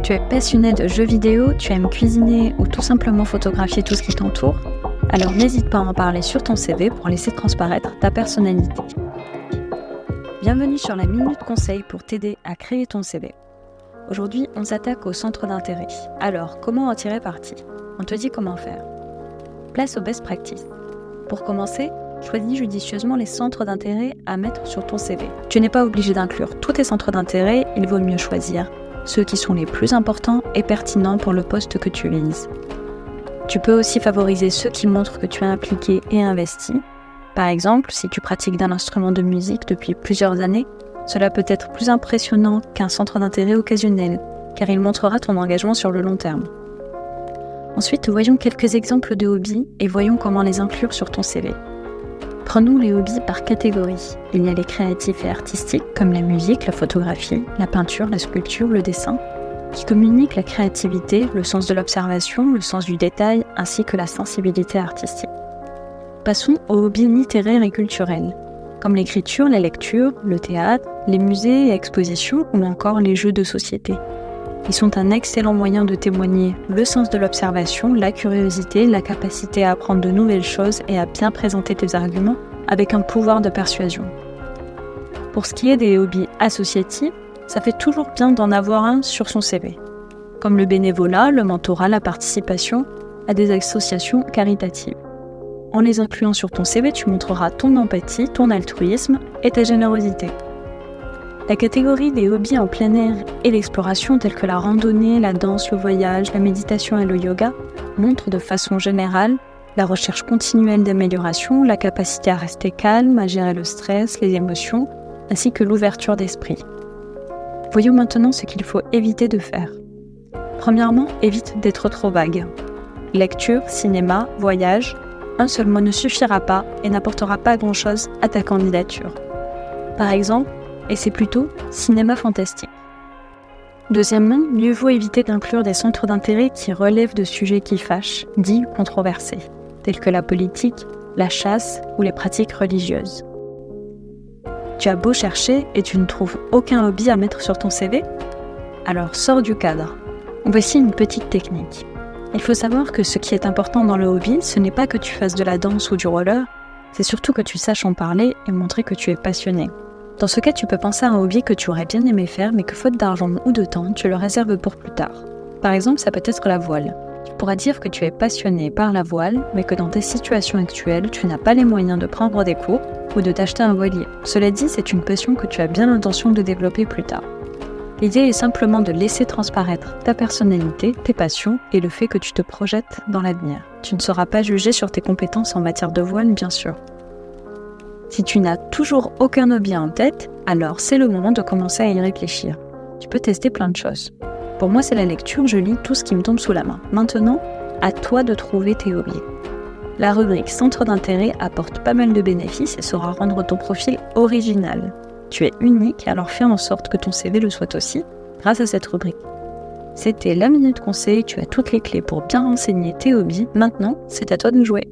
Tu es passionné de jeux vidéo, tu aimes cuisiner ou tout simplement photographier tout ce qui t'entoure? Alors n'hésite pas à en parler sur ton CV pour laisser transparaître ta personnalité. Bienvenue sur la Minute Conseil pour t'aider à créer ton CV. Aujourd'hui, on s'attaque au centre d'intérêt. Alors, comment en tirer parti? On te dit comment faire. Place aux best practices. Pour commencer, choisis judicieusement les centres d'intérêt à mettre sur ton CV. Tu n'es pas obligé d'inclure tous tes centres d'intérêt, il vaut mieux choisir ceux qui sont les plus importants et pertinents pour le poste que tu vises. Tu peux aussi favoriser ceux qui montrent que tu es impliqué et investi. Par exemple, si tu pratiques d'un instrument de musique depuis plusieurs années, cela peut être plus impressionnant qu'un centre d'intérêt occasionnel, car il montrera ton engagement sur le long terme. Ensuite, voyons quelques exemples de hobbies et voyons comment les inclure sur ton CV. Prenons les hobbies par catégorie. Il y a les créatifs et artistiques comme la musique, la photographie, la peinture, la sculpture, le dessin, qui communiquent la créativité, le sens de l'observation, le sens du détail, ainsi que la sensibilité artistique. Passons aux hobbies littéraires et culturels, comme l'écriture, la lecture, le théâtre, les musées et expositions ou encore les jeux de société. Ils sont un excellent moyen de témoigner le sens de l'observation, la curiosité, la capacité à apprendre de nouvelles choses et à bien présenter tes arguments avec un pouvoir de persuasion. Pour ce qui est des hobbies associatifs, ça fait toujours bien d'en avoir un sur son CV, comme le bénévolat, le mentorat, la participation à des associations caritatives. En les incluant sur ton CV, tu montreras ton empathie, ton altruisme et ta générosité. La catégorie des hobbies en plein air et l'exploration tels que la randonnée, la danse, le voyage, la méditation et le yoga montrent de façon générale la recherche continuelle d'amélioration, la capacité à rester calme, à gérer le stress, les émotions, ainsi que l'ouverture d'esprit. Voyons maintenant ce qu'il faut éviter de faire. Premièrement, évite d'être trop vague. Lecture, cinéma, voyage, un seul mot ne suffira pas et n'apportera pas grand-chose à ta candidature. Par exemple, et c'est plutôt cinéma fantastique. Deuxièmement, mieux vaut éviter d'inclure des centres d'intérêt qui relèvent de sujets qui fâchent, dits controversés, tels que la politique, la chasse ou les pratiques religieuses. Tu as beau chercher et tu ne trouves aucun hobby à mettre sur ton CV? Alors sors du cadre. Voici une petite technique. Il faut savoir que ce qui est important dans le hobby, ce n'est pas que tu fasses de la danse ou du roller, c'est surtout que tu saches en parler et montrer que tu es passionné. Dans ce cas, tu peux penser à un hobby que tu aurais bien aimé faire, mais que faute d'argent ou de temps, tu le réserves pour plus tard. Par exemple, ça peut être la voile. Tu pourras dire que tu es passionné par la voile, mais que dans tes situations actuelles, tu n'as pas les moyens de prendre des cours ou de t'acheter un voilier. Cela dit, c'est une passion que tu as bien l'intention de développer plus tard. L'idée est simplement de laisser transparaître ta personnalité, tes passions et le fait que tu te projettes dans l'avenir. Tu ne seras pas jugé sur tes compétences en matière de voile, bien sûr. Si tu n'as toujours aucun hobby en tête, alors c'est le moment de commencer à y réfléchir. Tu peux tester plein de choses. Pour moi, c'est la lecture, je lis tout ce qui me tombe sous la main. Maintenant, à toi de trouver tes hobbies. La rubrique Centre d'intérêt apporte pas mal de bénéfices et saura rendre ton profil original. Tu es unique, alors fais en sorte que ton CV le soit aussi grâce à cette rubrique. C'était la Minute Conseil, tu as toutes les clés pour bien renseigner tes hobbies. Maintenant, c'est à toi de jouer.